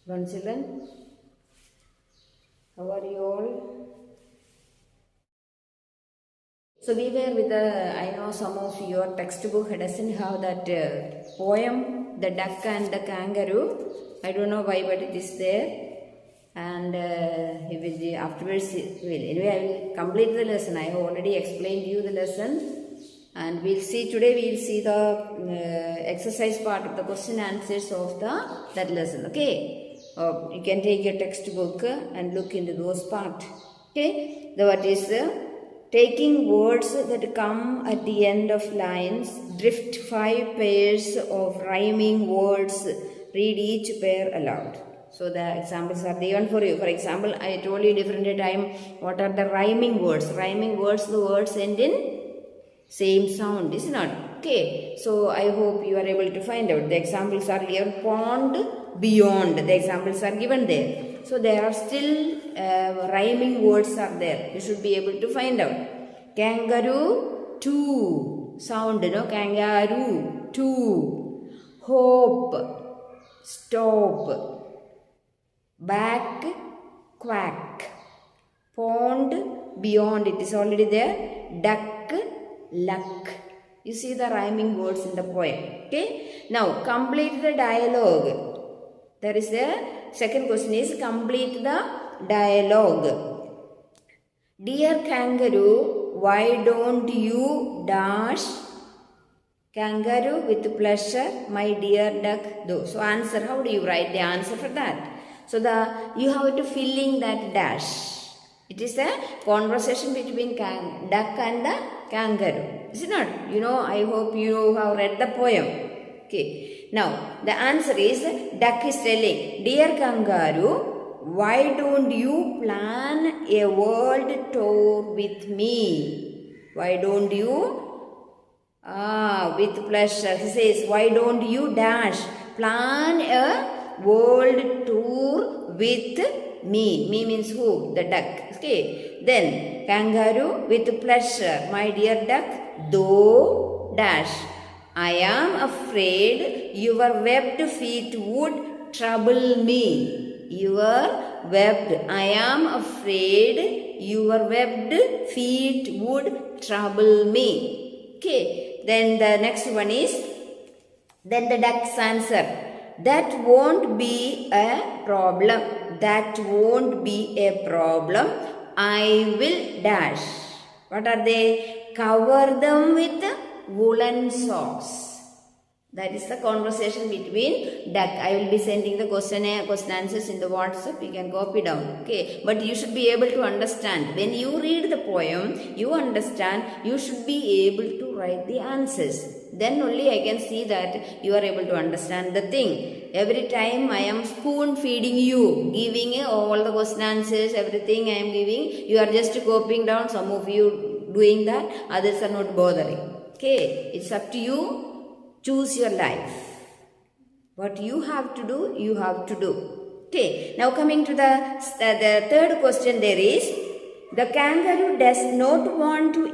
One children, how are you all? So we were with I know some of your textbook doesn't have that poem, the duck and the kangaroo. I don't know why, but it is there. And afterwards, anyway, I will complete the lesson. I have already explained you the lesson. And we'll see, today we'll see the exercise part of the question answers of that lesson. Okay. You can take your textbook and look into those parts. Okay. What is taking words that come at the end of lines, drift 5 pairs of rhyming words, read each pair aloud. So the examples are given for you. For example, I told you different time what are the rhyming words. Rhyming words, the words end in same sound, is not? Okay. So I hope you are able to find out. The examples are here. Pond, beyond. The examples are given there. So there are still rhyming words are there. You should be able to find out. Kangaroo, two. Sound, no? Kangaroo, two. Hope, stop. Back, quack. Pond, beyond. It is already there. Duck, luck. You see the rhyming words in the poem. Okay. Now complete the dialogue. There is the second question is complete the dialogue. Dear kangaroo, why don't you dash? Kangaroo, with pleasure, my dear duck, do. So answer, how do you write the answer for that? So you have to fill in that dash. It is a conversation between duck and the kangaroo. Is it not? You know, I hope you have read the poem. Okay. Now, the answer is, duck is telling, dear kangaroo, why don't you plan a world tour with me? Why don't you? With pleasure. He says, why don't you dash? Plan a world tour with me. Me means who? The duck. Okay. Then kangaroo, with pleasure, my dear duck, though dash. I am afraid your webbed feet would trouble me. Your webbed. I am afraid your webbed feet would trouble me. Okay. Then the next one is, then the duck's answer. That won't be a problem. That won't be a problem. I will dash. What are they? Cover them with woolen socks. That is the conversation between duck. I will be sending the question answers in the WhatsApp. You can copy down. Okay. But you should be able to understand. When you read the poem, you understand, you should be able to write the answers. Then only I can see that you are able to understand the thing. Every time I am spoon feeding you, giving all the question answers, everything I am giving, you are just copying down. Some of you doing that, others are not bothering. Okay, it's up to you. Choose your life. What you have to do, you have to do. Okay, now coming to the third question, there is, the kangaroo does not want to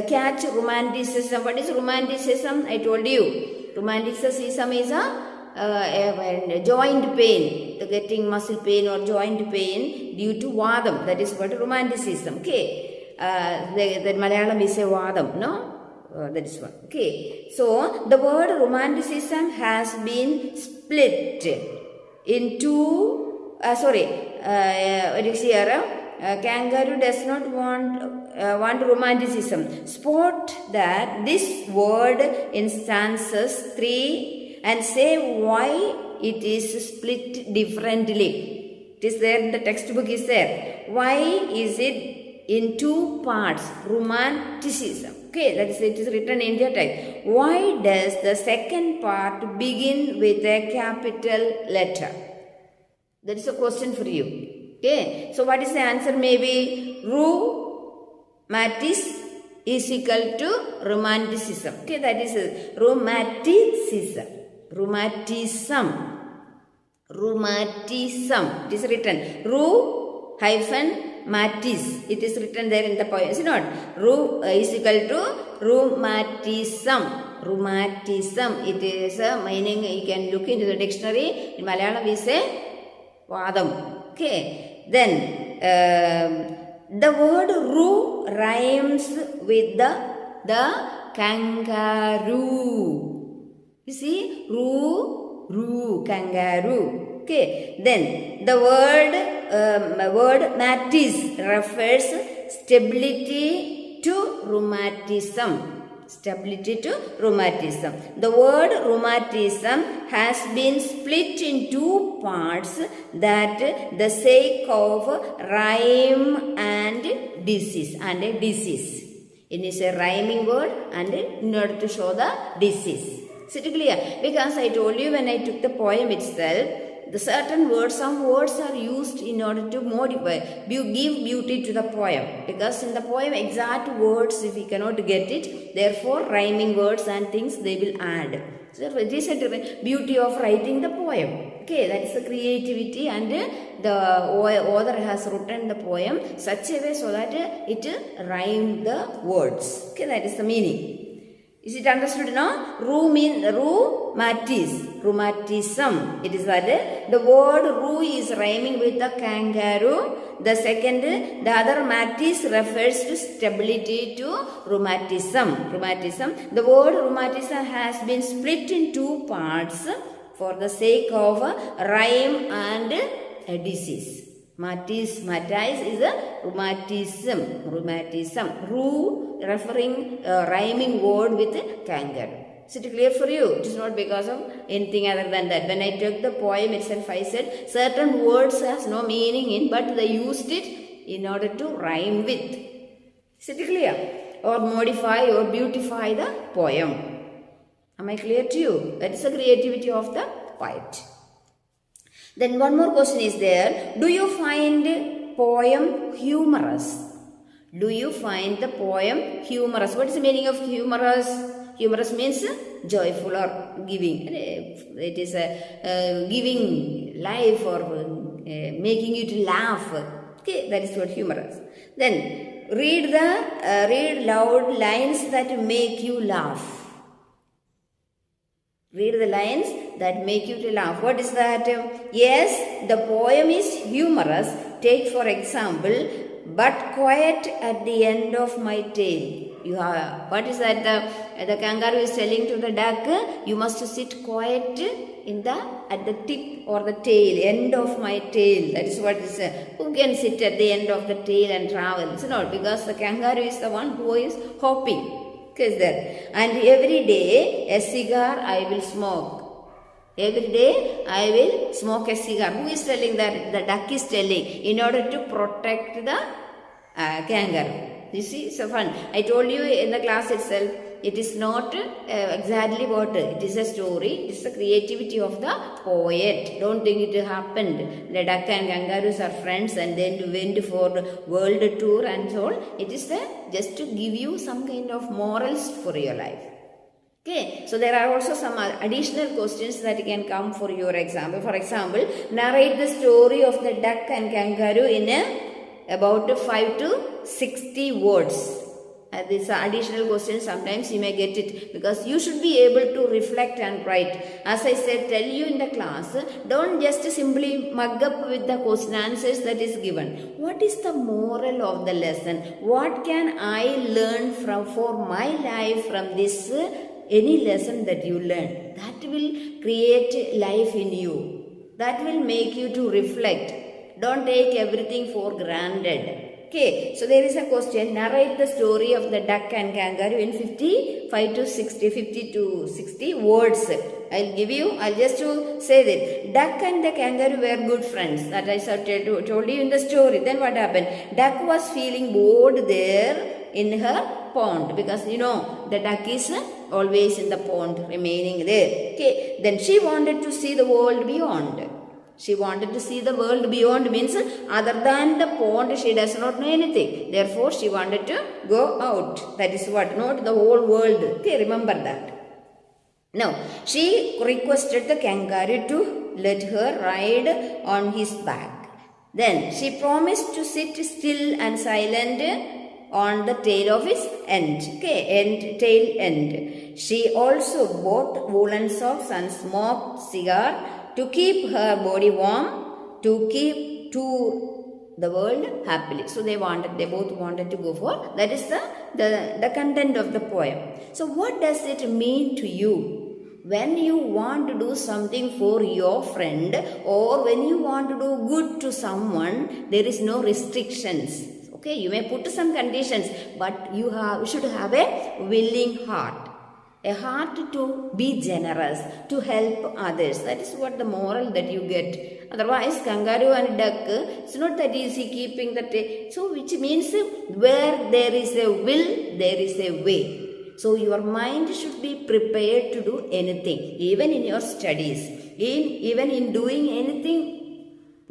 catch romanticism. What is romanticism? I told you. Romanticism is a joint pain, the getting muscle pain or joint pain due to vadam. That is what romanticism. Okay. The Malayalam is a vadam, no? That is one. Okay. So the word romanticism has been split into, what is here? Kangaroo does not want romanticism. Spot that this word in stanzas 3 and say why it is split differently. It is there in the textbook is there. Why is it in two parts? Romanticism. Okay, that is, it is written in India type. Why does the second part begin with a capital letter? That is a question for you. Okay, so what is the answer? Maybe rheumatis is equal to romanticism. Okay, that is romanticism. Rheumatism. It is written Matis. It is written there in the poem. Is it not? Is equal to rheumatism. rheumatism. It is a meaning, you can look into the dictionary. In Malayalam we say vadam. Okay. Then the word ru rhymes with the kangaroo. You see, ru, kangaroo. Okay. Then the word matis refers stability to rheumatism. Stability to rheumatism. The word rheumatism has been split in two parts that the sake of rhyme and disease. It is a rhyming word and in order to show the disease. Is it clear? Because I told you when I took the poem itself, the certain words, some words are used in order to modify, give beauty to the poem. Because in the poem, exact words, if we cannot get it, therefore rhyming words and things they will add. So it is a beauty of writing the poem. Okay, that is the creativity, and the author has written the poem such a way so that it rhymes the words. Okay, that is the meaning. Is it understood now? Rheumatism. It is that the word ru is rhyming with the kangaroo. The other matis refers to stability to rheumatism. The word rheumatism has been split in two parts for the sake of rhyme and disease. Matis is a rheumatism. Ru referring rhyming word with kangaroo. Is it clear for you? It is not because of anything other than that. When I took the poem itself, I said certain words has no meaning in, but they used it in order to rhyme with. Is it clear? Or modify or beautify the poem. Am I clear to you? That is the creativity of the poet. Then one more question is there. Do you find poem humorous? Do you find the poem humorous? What is the meaning of humorous? Humorous means joyful or giving. It is giving life or making you to laugh. Okay, that is what humorous. Then read loud lines that make you laugh. Read the lines that make you to laugh. What is that? Yes, the poem is humorous. Take for example, but quiet at the end of my tale. What is that? The kangaroo is telling to the duck, you must sit quiet at the tip or the tail, end of my tail. That is what it is. Who can sit at the end of the tail and travel? It's not, because the kangaroo is the one who is hopping. Is there? And every day a cigar I will smoke. Every day I will smoke a cigar. Who is telling that? The duck is telling, in order to protect the kangaroo. You see, so fun. I told you in the class itself, it is not exactly what it is a story. It is the creativity of the poet. Don't think it happened. The duck and kangaroos are friends and then went for world tour and so on. It is just to give you some kind of morals for your life. Okay, so there are also some additional questions that can come for your example. For example, narrate the story of the duck and kangaroo in about 5 to 60 words. These are additional questions. Sometimes you may get it, because you should be able to reflect and write. As I said, tell you in the class, don't just simply mug up with the question answers that is given. What is the moral of the lesson? What can I learn for my life from this any lesson that you learn? That will create life in you. That will make you to reflect. Don't take everything for granted. Okay, so there is a question. Narrate the story of the duck and kangaroo in 50 to 60 words. I'll just say that. Duck and the kangaroo were good friends. That I told you in the story. Then what happened? Duck was feeling bored there in her pond, because the duck is always in the pond, remaining there. Okay, then she wanted to see the world beyond. She wanted to see the world beyond, means other than the pond she does not know anything. Therefore she wanted to go out. That is what, not the whole world. Okay, remember that. Now, she requested the kangaroo to let her ride on his back. Then she promised to sit still and silent on the tail of his end. Okay, tail end. She also bought woolen socks and smoked cigar to keep her body warm, to the world happily. So they both wanted to go for, that is the content of the poem. So what does it mean to you? When you want to do something for your friend, or when you want to do good to someone, there is no restrictions. Okay, you may put some conditions, but you should have a willing heart. A heart to be generous, to help others. That is what the moral that you get. Otherwise, kangaroo and duck, it's not that easy keeping that. So, which means where there is a will, there is a way. So, your mind should be prepared to do anything, even in your studies, even in doing anything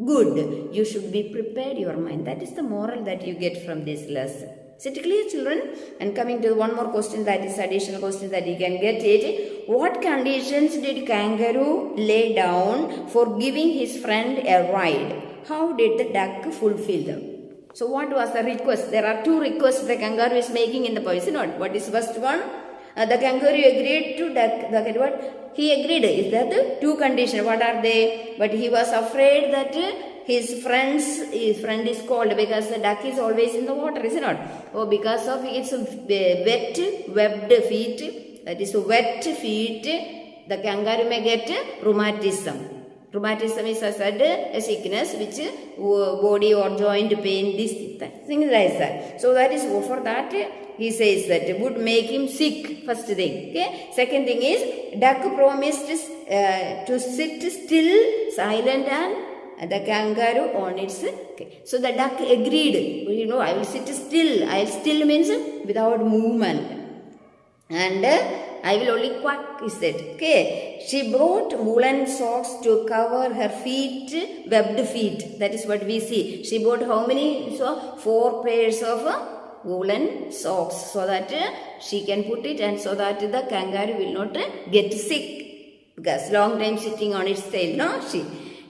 good, you should be prepared your mind. That is the moral that you get from this lesson. Is it clear, children? And coming to one more question, that is additional question that you can get it. What conditions did kangaroo lay down for giving his friend a ride? How did the duck fulfill them? So what was the request? There are two requests the kangaroo is making in the poem. What is first one? The kangaroo agreed to duck. What? He agreed. Is that the two conditions? What are they? But he was afraid that his friend is cold, because the duck is always in the water, is it not? Oh, because of its webbed feet, that is wet feet, the kangaroo may get rheumatism. Rheumatism is a sickness which body or joint pain, this thing like that. So that is for that he says that would make him sick, first thing. Okay. Second thing is, duck promised to sit still, silent, and the kangaroo on its. Okay. So the duck agreed. I will sit still. I'll still means without movement. And I will only quack, is that. Okay. She brought woolen socks to cover her feet, webbed feet. That is what we see. She bought how many? So 4 pairs of woolen socks, so that she can put it, and so that the kangaroo will not get sick, because long time sitting on its tail. No,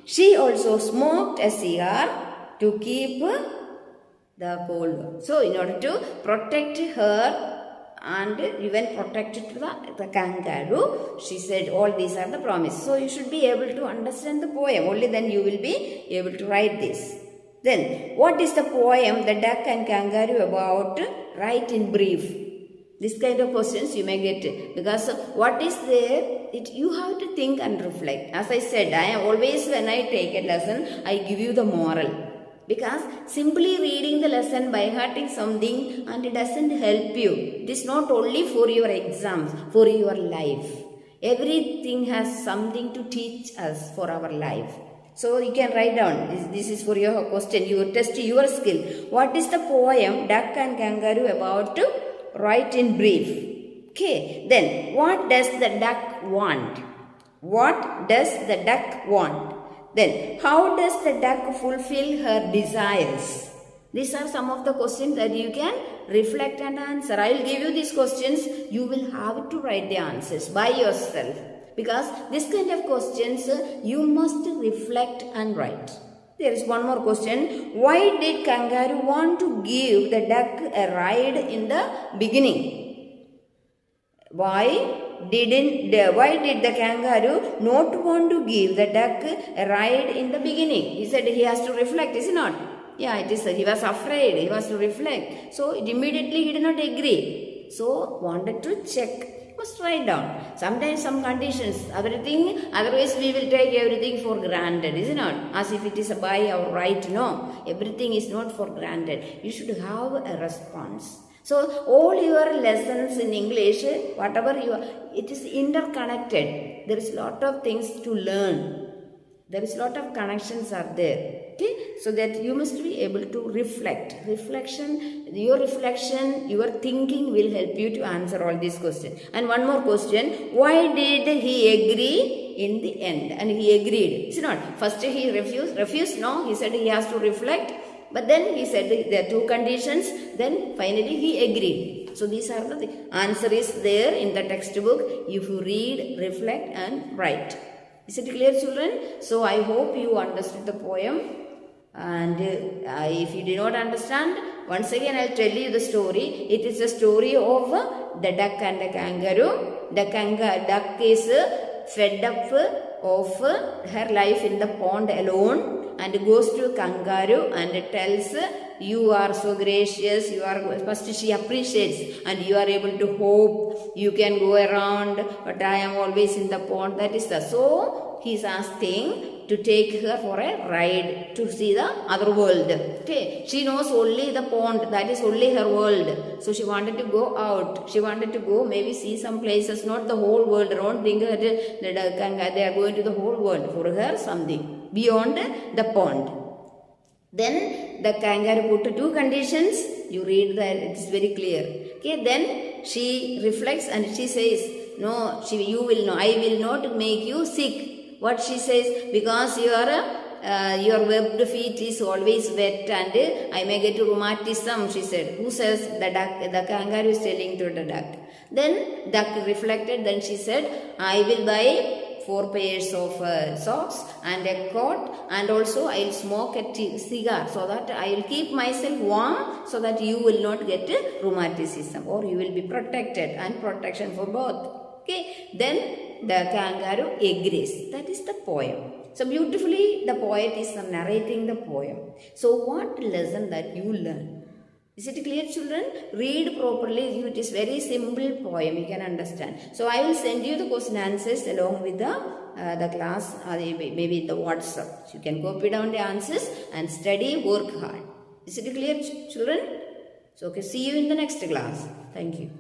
she also smoked a cigar to keep the cold. So in order to protect her and even protect the kangaroo, she said all these are the promises. So you should be able to understand the poem. Only then you will be able to write this. Then, what is the poem, The Duck and Kangaroo, about? Write in brief. This kind of questions you may get. Because what is there, you have to think and reflect. As I said, I am always, when I take a lesson, I give you the moral. Because simply reading the lesson, by hearting something, and it doesn't help you. It is not only for your exams, for your life. Everything has something to teach us for our life. So you can write down, this is for your question, you test your skill. What is the poem Duck and Kangaroo about? Write in brief. Okay, then what does the duck want? What does the duck want? Then how does the duck fulfill her desires? These are some of the questions that you can reflect and answer. I will give you these questions. You will have to write the answers by yourself. Because this kind of questions, you must reflect and write. There is one more question. Why did kangaroo want to give the duck a ride in the beginning? Why did the kangaroo not want to give the duck a ride in the beginning? He said he has to reflect, is it not? Yeah, it is. He was afraid. He was to reflect. So immediately he did not agree. So wanted to check. Must write down. Sometimes some conditions, everything, otherwise we will take everything for granted, is it not? As if it is by our right. No, everything is not for granted. You should have a response. So all your lessons in English, whatever it is interconnected. There is a lot of things to learn. There is a lot of connections are there. Okay, so that you must be able to reflect. Your reflection, your thinking will help you to answer all these questions. And one more question, why did he agree in the end? And he agreed. It's not. First he refused. No, he said he has to reflect. But then he said there are 2 conditions. Then finally he agreed. So these are the answer is there in the textbook. If you read, reflect and write. Is it clear, children? So I hope you understood the poem. And if you did not understand, once again I'll tell you the story. It is the story of the duck and the kangaroo. The duck is fed up of her life in the pond alone and goes to kangaroo and tells, you are so gracious, you are, first she appreciates, and you are able to hope, you can go around, but I am always in the pond. That is the, so he is asking to take her for a ride to see the other world. Okay, she knows only the pond, that is only her world. So she wanted to go out, she wanted to go maybe see some places, not the whole world. Don't think that they are going to the whole world. For her something beyond the pond. Then the kangaroo put two conditions. You read that, it is very clear. Okay, then she reflects and she says, no, you will know, I will not make you sick. What she says, because your webbed feet is always wet and I may get rheumatism, she said. Who says? The duck. The kangaroo is telling to the duck. Then duck reflected, then she said, I will buy 4 pairs of socks and a coat, and also I will smoke a cigar so that I will keep myself warm, so that you will not get rheumatism, or you will be protected, and protection for both. Okay, then the kangaroo agrees. That is the poem. So beautifully the poet is narrating the poem. So what lesson that you learn? Is it clear, children? Read properly. It is very simple poem. You can understand. So I will send you the question answers along with the class, maybe in the WhatsApp. So you can copy down the answers and study, work hard. Is it clear, children? So okay, see you in the next class. Thank you.